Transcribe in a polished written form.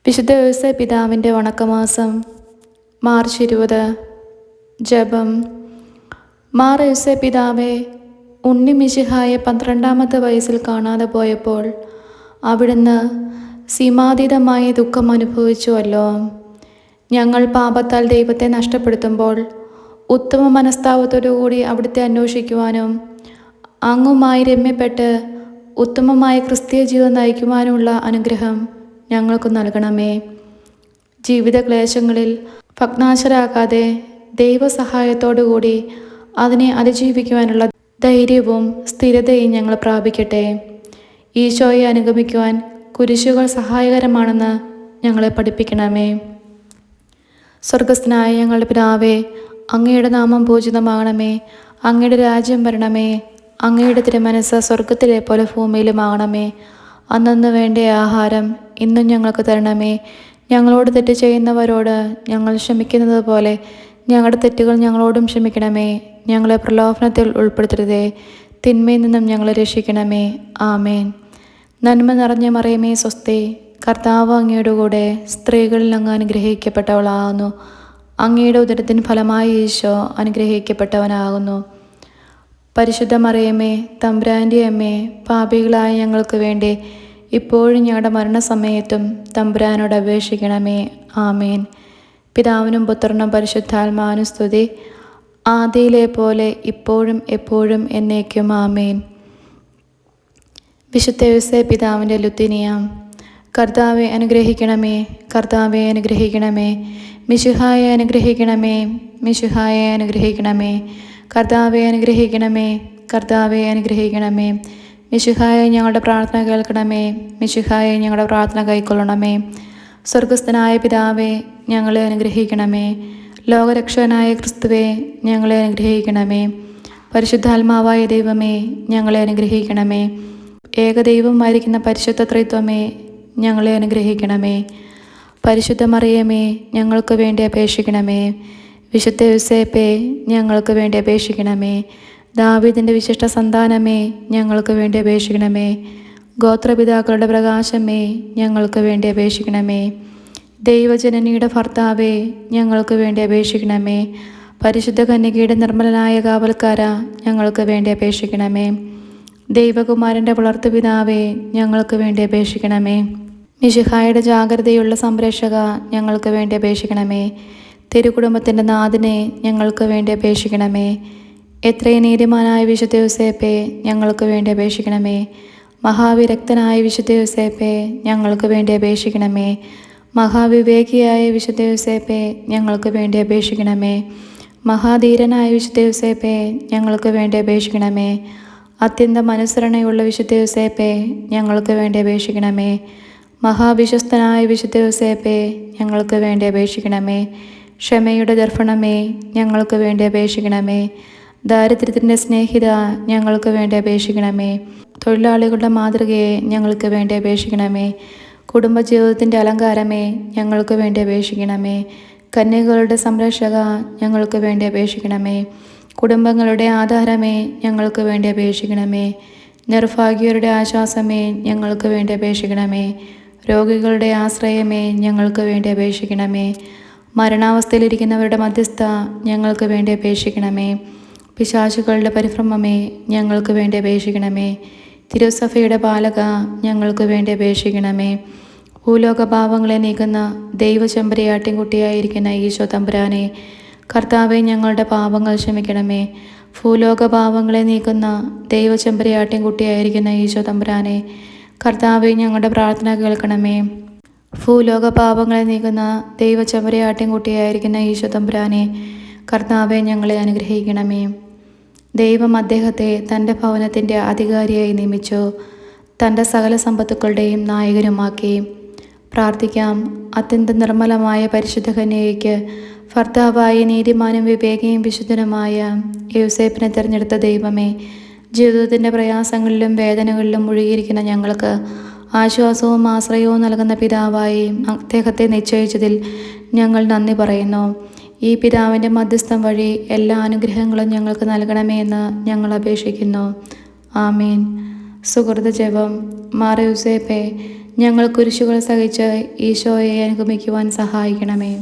വിശുദ്ധ യോസേപ്പ് പിതാവിൻ്റെ വണക്കമാസം മാർച്ച് 20. ജപം. മാർ യോസേപ്പ് പിതാവെ, ഉണ്ണി മിശിഹായെ 12-ാമത്തെ വയസ്സിൽ കാണാതെ പോയപ്പോൾ അവിടുന്ന് സീമാതീതമായ ദുഃഖം അനുഭവിച്ചുവല്ലോ. ഞങ്ങൾ പാപത്താൽ ദൈവത്തെ നഷ്ടപ്പെടുത്തുമ്പോൾ ഉത്തമ മനസ്താപത്തോടുകൂടി അവിടുത്തെ അന്വേഷിക്കുവാനും അങ്ങുമായി രമ്യപ്പെട്ട് ഉത്തമമായ ക്രിസ്തീയ ജീവിതം നയിക്കുവാനുമുള്ള അനുഗ്രഹം ഞങ്ങൾക്ക് നൽകണമേ. ജീവിത ക്ലേശങ്ങളിൽ ഭഗ്നാശരാകാതെ ദൈവസഹായത്തോടുകൂടി അതിനെ അതിജീവിക്കുവാനുള്ള ധൈര്യവും സ്ഥിരതയും ഞങ്ങൾ പ്രാപിക്കട്ടെ. ഈശോയെ അനുഗമിക്കുവാൻ കുരിശുകൾ സഹായകരമാണെന്ന് ഞങ്ങളെ പഠിപ്പിക്കണമേ. സ്വർഗസ്ഥനായ ഞങ്ങളുടെ പിതാവേ, അങ്ങയുടെ നാമം പൂജിതമാകണമേ. അങ്ങയുടെ രാജ്യം വരണമേ. അങ്ങയുടെ തിരുമനസ്സ് സ്വർഗത്തിലെ പോലെ ഭൂമിയിലുമാകണമേ. അന്നന്ന് വേണ്ട ആഹാരം ഇന്നും ഞങ്ങൾക്ക് തരണമേ. ഞങ്ങളോട് തെറ്റ് ചെയ്യുന്നവരോട് ഞങ്ങൾ ക്ഷമിക്കുന്നത് പോലെ ഞങ്ങളുടെ തെറ്റുകൾ ഞങ്ങളോടും ക്ഷമിക്കണമേ. ഞങ്ങളെ പ്രലോഭനത്തിൽ ഉൾപ്പെടുത്തരുതേ, തിന്മയിൽ നിന്നും ഞങ്ങളെ രക്ഷിക്കണമേ. ആമേൻ. നന്മ നിറഞ്ഞ മറിയമേ സ്വസ്തി, കർത്താവ് അങ്ങയുടെ കൂടെ സ്ത്രീകളിൽ അങ്ങ് അനുഗ്രഹിക്കപ്പെട്ടവളാകുന്നു. അങ്ങയുടെ ഉദരത്തിൻ ഫലമായി ഈശോ അനുഗ്രഹിക്കപ്പെട്ടവനാകുന്നു. പരിശുദ്ധ മറിയമേ, തമ്പുരാൻ്റെ അമ്മേ, പാപികളായ ഞങ്ങൾക്ക് വേണ്ടി ഇപ്പോഴും ഞങ്ങളുടെ മരണസമയത്തും തമ്പുരാനോട് അപേക്ഷിക്കണമേ. ആമേൻ. പിതാവിനും പുത്രനും പരിശുദ്ധാത്മാവിനും സ്തുതി, ആദിയിലെ പോലെ ഇപ്പോഴും എപ്പോഴും എന്നേക്കും. ആമേൻ. വിശുദ്ധ യോസേപ്പ് പിതാവിൻ്റെ ലുത്തിനിയ. കർത്താവെ അനുഗ്രഹിക്കണമേ, കർത്താവെ അനുഗ്രഹിക്കണമേ. മിശിഹായെ അനുഗ്രഹിക്കണമേ, മിശിഹായെ അനുഗ്രഹിക്കണമേ. കർത്താവെ അനുഗ്രഹിക്കണമേ, കർത്താവെ അനുഗ്രഹിക്കണമേ. മിശിഹായെ ഞങ്ങളുടെ പ്രാർത്ഥന കേൾക്കണമേ, മിശിഹായെ ഞങ്ങളുടെ പ്രാർത്ഥന കൈക്കൊള്ളണമേ. സ്വർഗസ്ഥനായ പിതാവേ, ഞങ്ങളെ അനുഗ്രഹിക്കണമേ. ലോകരക്ഷകനായ ക്രിസ്തുവേ, ഞങ്ങളെ അനുഗ്രഹിക്കണമേ. പരിശുദ്ധാത്മാവായ ദൈവമേ, ഞങ്ങളെ അനുഗ്രഹിക്കണമേ. ഏകദൈവമായിരിക്കുന്ന പരിശുദ്ധ ത്രിത്വമേ, ഞങ്ങളെ അനുഗ്രഹിക്കണമേ. പരിശുദ്ധ മറിയമേ, ഞങ്ങൾക്ക് വേണ്ടി അപേക്ഷിക്കണമേ. വിശുദ്ധ യോസേപ്പേ, ഞങ്ങൾക്ക് വേണ്ടി അപേക്ഷിക്കണമേ. ദാവീദിൻ്റെ വിശിഷ്ട സന്താനമേ, ഞങ്ങൾക്ക് വേണ്ടി അപേക്ഷിക്കണമേ. ഗോത്രപിതാക്കളുടെ പ്രകാശമേ, ഞങ്ങൾക്ക് വേണ്ടി അപേക്ഷിക്കണമേ. ദൈവജനനിയുടെ ഭർത്താവേ, ഞങ്ങൾക്ക് വേണ്ടി അപേക്ഷിക്കണമേ. പരിശുദ്ധ കന്യകയുടെ നിർമ്മലനായ കാവൽക്കാര, ഞങ്ങൾക്ക് വേണ്ടി അപേക്ഷിക്കണമേ. ദൈവകുമാരൻ്റെ വളർത്തുപിതാവേ, ഞങ്ങൾക്ക് വേണ്ടി അപേക്ഷിക്കണമേ. മിശിഹായുടെ ജാഗ്രതയുള്ള സംരക്ഷക, ഞങ്ങൾക്ക് വേണ്ടി അപേക്ഷിക്കണമേ. തിരുകുടുംബത്തിൻ്റെ നാഥനെ, ഞങ്ങൾക്ക് വേണ്ടി അപേക്ഷിക്കണമേ. എത്രയും നീതിമാനായ വിശുദ്ധ യോസേപ്പേ, ഞങ്ങൾക്ക് വേണ്ടി അപേക്ഷിക്കണമേ. മഹാവിരക്തനായ വിശുദ്ധ യോസേപ്പേ, ഞങ്ങൾക്ക് വേണ്ടി അപേക്ഷിക്കണമേ. മഹാവിവേകിയായ വിശുദ്ധ യോസേപ്പേ, ഞങ്ങൾക്ക് വേണ്ടി അപേക്ഷിക്കണമേ. മഹാധീരനായ വിശുദ്ധ യോസേപ്പേ, ഞങ്ങൾക്ക് വേണ്ടി അപേക്ഷിക്കണമേ. അത്യന്തം അനുസരണയുള്ള വിശുദ്ധ യോസേപ്പേ, ഞങ്ങൾക്ക് വേണ്ടി അപേക്ഷിക്കണമേ. മഹാവിശ്വസ്തനായ വിശുദ്ധ യോസേപ്പേ, ഞങ്ങൾക്ക് വേണ്ടി അപേക്ഷിക്കണമേ. ക്ഷമയുടെ ദർപ്പണമേ, ഞങ്ങൾക്ക് വേണ്ടി അപേക്ഷിക്കണമേ. ദാരിദ്ര്യത്തിൻ്റെ സ്നേഹിത, ഞങ്ങൾക്ക് വേണ്ടി അപേക്ഷിക്കണമേ. തൊഴിലാളികളുടെ മാതൃകയെ, ഞങ്ങൾക്ക് വേണ്ടി അപേക്ഷിക്കണമേ. കുടുംബജീവിതത്തിൻ്റെ അലങ്കാരമേ, ഞങ്ങൾക്ക് വേണ്ടി അപേക്ഷിക്കണമേ. കന്യകളുടെ സംരക്ഷക, ഞങ്ങൾക്ക് വേണ്ടി അപേക്ഷിക്കണമേ. കുടുംബങ്ങളുടെ ആധാരമേ, ഞങ്ങൾക്ക് വേണ്ടി അപേക്ഷിക്കണമേ. നിർഭാഗ്യരുടെ ആശ്വാസമേ, ഞങ്ങൾക്ക് വേണ്ടി അപേക്ഷിക്കണമേ. രോഗികളുടെ ആശ്രയമേ, ഞങ്ങൾക്ക് വേണ്ടി അപേക്ഷിക്കണമേ. മരണാവസ്ഥയിലിരിക്കുന്നവരുടെ മധ്യസ്ഥ, ഞങ്ങൾക്ക് വേണ്ടി അപേക്ഷിക്കണമേ. പിശാചുക്കളുടെ പരിഭ്രമമേ, ഞങ്ങൾക്ക് വേണ്ടി അപേക്ഷിക്കണമേ. തിരുസഭയുടെ പാലക, ഞങ്ങൾക്ക് വേണ്ടി അപേക്ഷിക്കണമേ. ഭൂലോക പാപങ്ങളെ നീക്കുന്ന ദൈവചെമ്പരിയാട്ടിൻകുട്ടിയായിരിക്കുന്ന ഈശോ തമ്പുരാനെ, കർത്താവെ ഞങ്ങളുടെ പാപങ്ങൾ ക്ഷമിക്കണമേ. ഭൂലോക പാപങ്ങളെ നീക്കുന്ന ദൈവചെമ്പരിയാട്ടിൻകുട്ടിയായിരിക്കുന്ന ഈശോ തമ്പുരാനെ, കർത്താവെ ഞങ്ങളുടെ പ്രാർത്ഥന കേൾക്കണമേ. ഭൂലോക പാപങ്ങളെ നീക്കുന്ന ദൈവചെമ്പരിയാട്ടിൻകുട്ടിയായിരിക്കുന്ന ഈശോ തമ്പുരാനെ, കർത്താവെ ഞങ്ങളെ അനുഗ്രഹിക്കണമേ. ദൈവം അദ്ദേഹത്തെ തൻ്റെ ഭവനത്തിൻ്റെ അധികാരിയായി നിയമിച്ചു, തൻ്റെ സകല സമ്പത്തുക്കളുടെയും നായകനുമാക്കി. പ്രാർത്ഥിക്കാം. അത്യന്തം നിർമ്മലമായ പരിശുദ്ധ കന്യകയ്ക്ക് ഭർത്താവായ നീതിമാനും വിവേകിയും വിശുദ്ധനുമായ യോസേപ്പിനെ തിരഞ്ഞെടുത്ത ദൈവമേ, ജീവിതത്തിൻ്റെ പ്രയാസങ്ങളിലും വേദനകളിലും മുഴുകിയിരിക്കുന്ന ഞങ്ങൾക്ക് ആശ്വാസവും ആശ്രയവും നൽകുന്ന പിതാവായി അദ്ദേഹത്തെ നിശ്ചയിച്ചതിൽ ഞങ്ങൾ നന്ദി പറയുന്നു. ഈ പിതാവിൻ്റെ മധ്യസ്ഥം വഴി എല്ലാ അനുഗ്രഹങ്ങളും ഞങ്ങൾക്ക് നൽകണമേ എന്ന് ഞങ്ങൾ അപേക്ഷിക്കുന്നു. ആമീൻ. സുഹൃത ജപം. മാർ യോസേപ്പേ, ഞങ്ങൾ കുരിശുകൾ സഹിച്ച് ഈശോയെ അനുഗമിക്കുവാൻ സഹായിക്കണമേ.